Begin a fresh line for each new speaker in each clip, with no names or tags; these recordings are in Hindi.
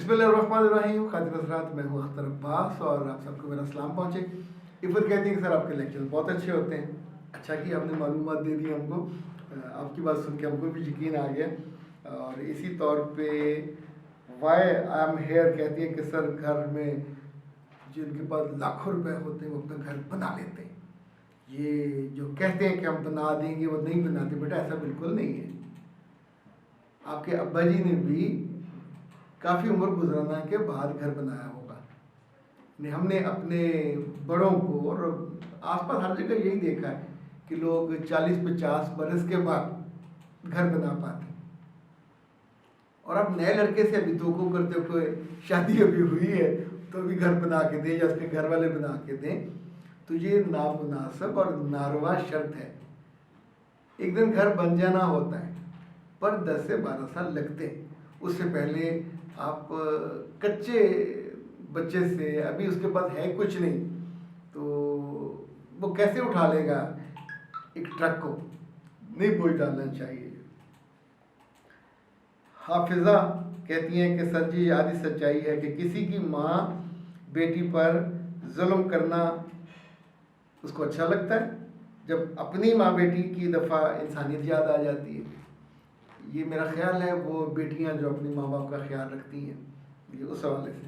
बिस्मिल्लाहिर्रहमानिर्रहीम। खातिर हज़रात, मैं हूँ अख्तर अब्बास और आप सबको मेरा सलाम पहुँचे। इफ़र कहती हैं कि सर आपके लेक्चर बहुत अच्छे होते हैं। अच्छा कि आपने मालूमात दे दी हमको, आपकी बात सुन के हमको भी यकीन आ गया। और इसी तौर पे वाई आई एम हेयर कहती है कि सर घर में जिनके पास लाखों रुपए होते हैं वो अपना घर बना लेते हैं। ये जो कहते हैं कि हम बना देंगे वो नहीं बनाते, बेटा ऐसा बिल्कुल नहीं है। आपके अब्बा जी ने भी काफ़ी उम्र गुजरना के बाद घर बनाया होगा। हमने अपने बड़ों को और आसपास हर जगह यही देखा है कि लोग 40-50 बरस के बाद घर बना पाते। और आप नए लड़के से अभी तो करते हो, शादी अभी हुई है तो भी घर बना के दें या उसके घर वाले बना के दें, तो ये नामुनासिब और नारवा शर्त है। एक दिन घर बन जाना होता है पर 10 से 12 साल लगते हैं। उससे पहले आप कच्चे बच्चे से, अभी उसके पास है कुछ नहीं, तो वो कैसे उठा लेगा एक ट्रक को? नहीं बोझ डालना चाहिए। हाफिज़ा कहती हैं कि सर जी आधी सच्चाई है कि किसी की माँ बेटी पर जुल्म करना उसको अच्छा लगता है, जब अपनी माँ बेटी की दफ़ा इंसानियत याद आ जाती है। ये मेरा ख्याल है वो बेटियां जो अपनी माँ बाप का ख्याल रखती हैं, ये उस हवाले से।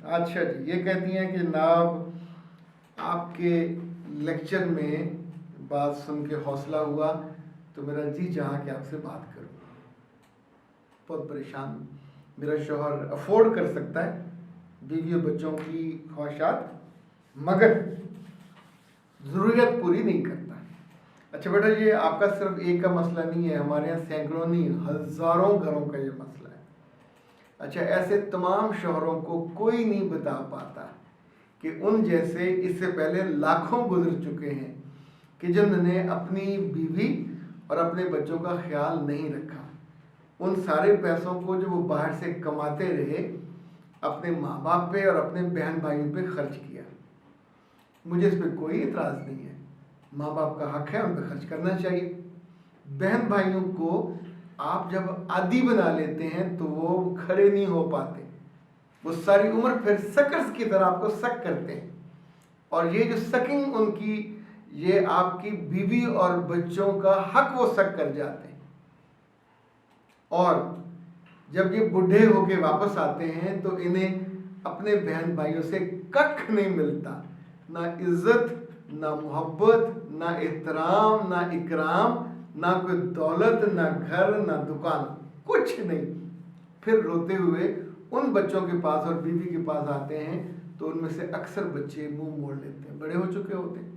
अच्छा जी, ये कहती हैं कि जनाब आपके लेक्चर में बात सुन के हौसला हुआ तो मेरा जी चाहा कि आपसे बात करूं। बहुत परेशान हूं। मेरा शौहर अफोर्ड कर सकता है बीवी और बच्चों की ख्वाहिशात, मगर ज़रूरत पूरी नहीं करता। अच्छा बेटा, ये आपका सिर्फ एक का मसला नहीं है, हमारे यहाँ सैकड़ों नहीं हज़ारों घरों का ये मसला है। अच्छा, ऐसे तमाम शौहरों को कोई नहीं बता पाता कि उन जैसे इससे पहले लाखों गुजर चुके हैं कि जिन्होंने अपनी बीवी और अपने बच्चों का ख्याल नहीं रखा। उन सारे पैसों को जो वो बाहर से कमाते रहे अपने माँ बाप पे और अपने बहन भाइयों पे खर्च किया। मुझे इस पर कोई इतराज़ नहीं है, माँ बाप का हक है, उन पर खर्च करना चाहिए। बहन भाइयों को आप जब आदी बना लेते हैं तो वो खड़े नहीं हो पाते, वो सारी उम्र फिर सकर्स की तरह आपको सक करते हैं। और ये जो सकिंग उनकी, ये आपकी बीवी और बच्चों का हक वो सक कर जाते हैं। और जब ये बूढ़े होके वापस आते हैं तो इन्हें अपने बहन भाइयों से कख नहीं मिलता, ना इज्जत, ना मोहब्बत, ना एहतराम, ना इकराम, ना कोई दौलत, ना घर, ना दुकान, कुछ नहीं। फिर रोते हुए उन बच्चों के पास और बीवी के पास आते हैं तो उनमें से अक्सर बच्चे मुंह मोड़ लेते हैं, बड़े हो चुके होते हैं।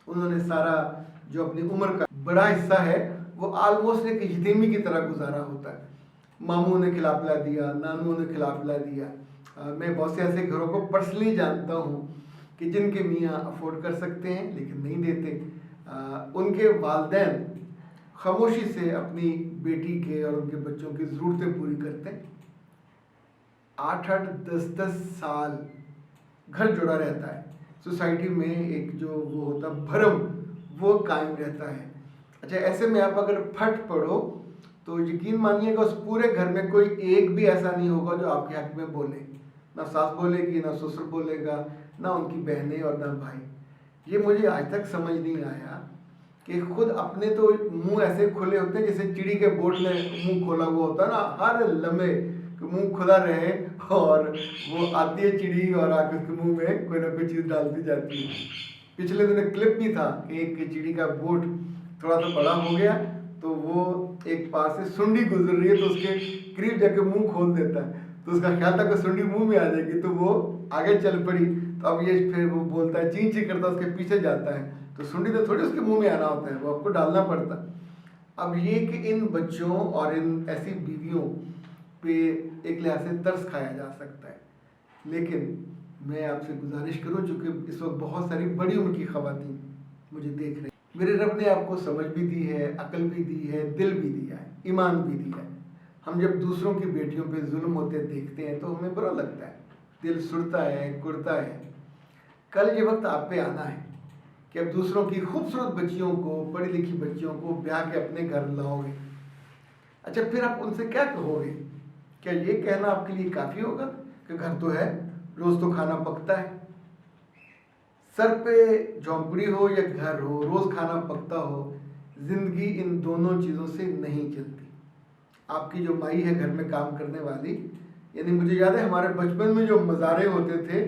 उन्होंने सारा जो अपनी उम्र का बड़ा हिस्सा है वो ऑलमोस्ट एक यतीमी की तरह गुजारा होता है। मामू ने खिला पिला दिया, नानू ने खिला पिला दिया। मैं बहुत से ऐसे घरों को पर्सनली जानता हूँ कि जिनके मियाँ अफोर्ड कर सकते हैं लेकिन नहीं देते। उनके वालिदैन खामोशी से अपनी बेटी के और उनके बच्चों की ज़रूरतें पूरी करते हैं। 8-8, 10-10 साल घर जुड़ा रहता है, सोसाइटी में एक जो वो होता भरम वो कायम रहता है। अच्छा, ऐसे में आप अगर फट पड़ो तो यकीन मानिएगा उस पूरे घर में कोई एक भी ऐसा नहीं होगा जो आपके हक में बोले। ना सास बोलेगी, ना ससुर बोलेगा, ना उनकी बहनें और ना भाई। ये मुझे आज तक समझ नहीं आया कि खुद अपने तो मुंह ऐसे खुले होते हैं जैसे चिड़ी के बोट में मुंह खोला हुआ होता है ना, हर लम्हे मुंह खुला रहे और वो आती है चिड़ी और आकर उसके मुंह में कोई ना कोई चीज़ डालती जाती है। पिछले दिन क्लिप भी था कि एक चिड़ी का बोट थोड़ा सा बड़ा हो गया तो वो एक पास से सुंडी गुजर रही है तो उसके करीब जाके मुंह खोल देता है, तो उसका ख्याल था कि सुंडी मुंह में आ जाएगी तो वो आगे चल पड़ी। तो अब ये फिर वो बोलता है, ची ची करता उसके पीछे जाता है, तो सुंडी तो थोड़ी उसके मुंह में आना होता है, वो आपको डालना पड़ता। अब ये कि इन बच्चों और इन ऐसी बीवियों पे एक लिहाज से तरस खाया जा सकता है। लेकिन मैं आपसे गुजारिश करूँ, चूँकि इस वक्त बहुत सारी बड़ी उम्र की ख़वातीन मुझे देख रही, मेरे रब ने आपको समझ भी दी है, अकल भी दी है, दिल भी दिया है, ईमान भी दिया है। हम जब दूसरों की बेटियों पे जुल्म होते देखते हैं तो हमें बुरा लगता है, दिल सुड़ता है, कुड़ता है। कल ये वक्त आप पे आना है कि अब दूसरों की खूबसूरत बच्चियों को, पढ़ी लिखी बच्चियों को ब्याह के अपने घर लाओगे। अच्छा, फिर आप उनसे क्या कहोगे क्या ये कहना आपके लिए काफ़ी होगा कि घर तो है, रोज़ तो खाना पकता है? सर पे झोंपड़ी हो या घर हो, रोज़ खाना पकता हो, ज़िंदगी इन दोनों चीज़ों से नहीं चलती। आपकी जो माई है घर में काम करने वाली, यानी मुझे याद है हमारे बचपन में जो मज़ारे होते थे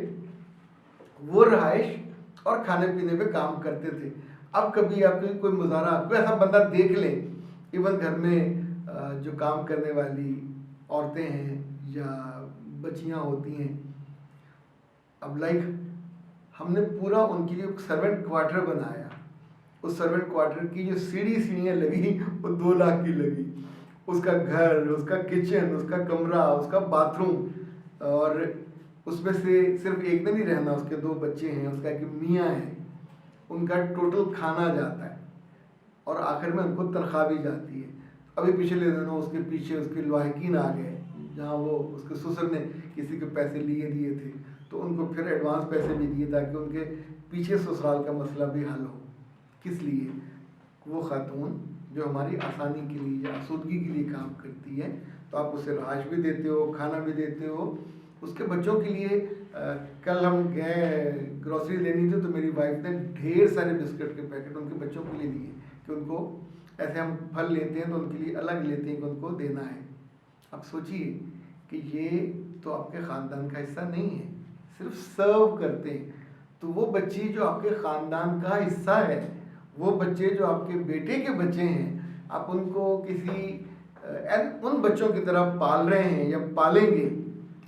वो रहाइश और खाने पीने पे काम करते थे। अब कभी आपको कोई मुजाहरा, कोई ऐसा बंदा देख ले, इवन घर में जो काम करने वाली औरतें हैं या बच्चियां होती हैं, अब लाइक हमने पूरा उनके लिए सर्वेंट क्वार्टर बनाया। उस सर्वेंट क्वार्टर की जो सीढ़ियाँ लगी वो 2 लाख की लगी। उसका घर, उसका किचन, उसका कमरा, उसका बाथरूम, और उसमें से सिर्फ एक दिन ही रहना, उसके 2 बच्चे हैं, उसका एक मियाँ है, उनका टोटल खाना जाता है और आखिर में उनको तनख्वाह भी जाती है। अभी पिछले दिनों उसके पीछे उसके लवाहिकीन आ गए, जहाँ वो उसके ससुर ने किसी के पैसे लिए थे तो उनको फिर एडवांस पैसे भी दिए ताकि उनके पीछे ससुराल का मसला भी हल हो। किस लिए? वो खातून जो हमारी आसानी के लिए या आसूदगी के लिए काम करती है, तो आप उसे रहाइश भी देते हो, खाना भी देते हो। उसके बच्चों के लिए कल हम गए ग्रॉसरी लेनी थी तो मेरी वाइफ ने ढेर सारे बिस्किट के पैकेट उनके बच्चों के लिए दिए कि उनको, ऐसे हम फल लेते हैं तो उनके लिए अलग लेते हैं कि उनको देना है। अब सोचिए कि ये तो आपके ख़ानदान का हिस्सा नहीं है, सिर्फ सर्व करते हैं। तो वो बच्ची जो आपके ख़ानदान का हिस्सा है, वो बच्चे जो आपके बेटे के बच्चे हैं, आप उनको किसी उन बच्चों की तरह पाल रहे हैं या पालेंगे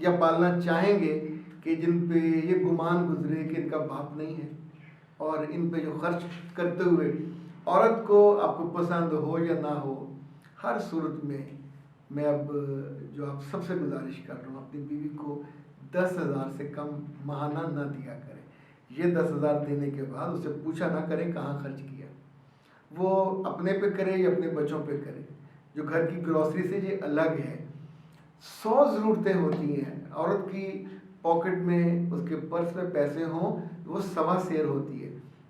या पालना चाहेंगे कि जिन पे ये गुमान गुजरे कि इनका बाप नहीं है, और इन पे जो खर्च करते हुए औरत को आपको पसंद हो या ना हो, हर सूरत में मैं अब जो आप सबसे गुजारिश कर रहा हूँ, अपनी बीवी को 10,000 से कम माहाना ना दिया करें। ये 10,000 देने के बाद उसे पूछा ना करें कहाँ खर्च किया, वो अपने पे करे या अपने बच्चों पे करे। जो घर की ग्रॉसरी से ये अलग है। 100 ज़रूरतें होती हैं। औरत की पॉकेट में, उसके पर्स में पैसे हों, वो 1.25 शेर होती है।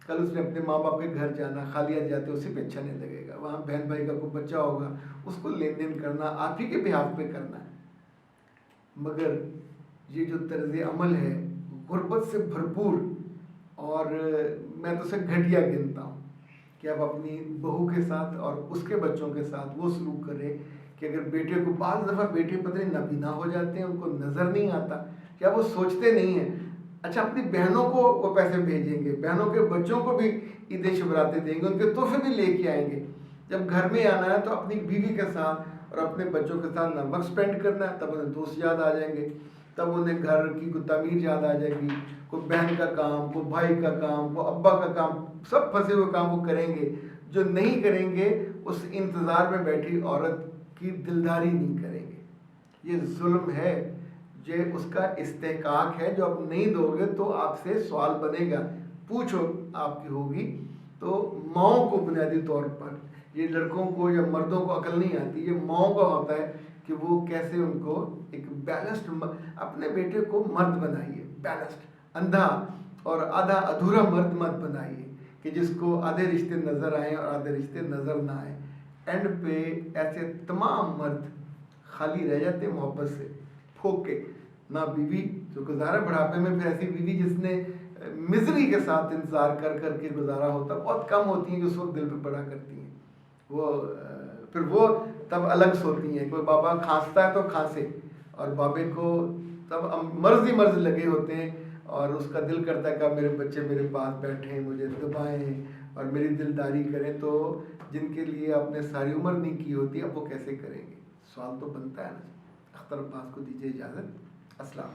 कल उसने अपने माँ बाप के घर जाना, खाली हाथ जाते उसे पे अच्छा नहीं लगेगा। वहाँ बहन भाई का कोई बच्चा होगा, उसको लेन देन करना आप ही के बिहाफ पे करना है। मगर ये जो तर्ज अमल है गुर्बत से भरपूर, और मैं तो उसे घटिया गिनता हूँ कि आप अपनी बहू के साथ और उसके बच्चों के साथ वो सलूक करें कि अगर बेटे को, बाज़ दफ़ा बेटे पता नहीं नाबीना हो जाते हैं, उनको नज़र नहीं आता या वो सोचते नहीं हैं। अच्छा, अपनी बहनों को वो पैसे भेजेंगे, बहनों के बच्चों को भी ईदें शबराते देंगे, उनके तोहफे भी लेके आएंगे। जब घर में आना है तो अपनी बीवी के साथ और अपने बच्चों के साथ ना वक्त स्पेंड करना है, तब उन्हें दोस्त याद आ जाएंगे, तब उन्हें घर की कोई तमीर याद आ जाएगी, कोई बहन का काम, कोई भाई का काम, कोई अब्बा का काम, सब फंसे हुए काम वो करेंगे। जो नहीं करेंगे उस इंतज़ार में बैठी औरत की दिलदारी नहीं करेंगे। ये जुल्म है, ये उसका इस्तेहकाक है। जो आप नहीं दोगे तो आपसे सवाल बनेगा, पूछो आपकी होगी। तो माओं को बुनियादी तौर पर, ये लड़कों को या मर्दों को अकल नहीं आती, ये माओं का होता है कि वो कैसे उनको एक बैलेंस्ड, अपने बेटे को मर्द बनाइए, बैलेंस्ड, अंधा और आधा अधूरा मर्द मत बनाइए कि जिसको आधे रिश्ते नज़र आए और आधे रिश्ते नज़र ना आए। एंड पे ऐसे तमाम मर्द खाली रह जाते मोहब्बत से, फोके ना बीवी जो गुजारा बुढ़ापे में, फिर ऐसी बीवी जिसने मिजरी के साथ इंतज़ार कर कर के गुजारा होता, बहुत कम होती हैं जो उस वक्त दिल पे पड़ा करती हैं। वो फिर वो तब अलग सोती हैं। कोई बाबा खांसता है तो खांसे, और बाबे को तब मर्ज ही मर्ज लगे होते हैं और उसका दिल करता है कि मेरे बच्चे मेरे पास बैठे हैं, मुझे दबाएं और मेरी दिलदारी करें। तो जिनके लिए आपने सारी उम्र नहीं की होती, अब वो कैसे करेंगे? सवाल तो बनता है ना। अख्तर अब्बास को दीजिए इजाज़त। अस्सलाम।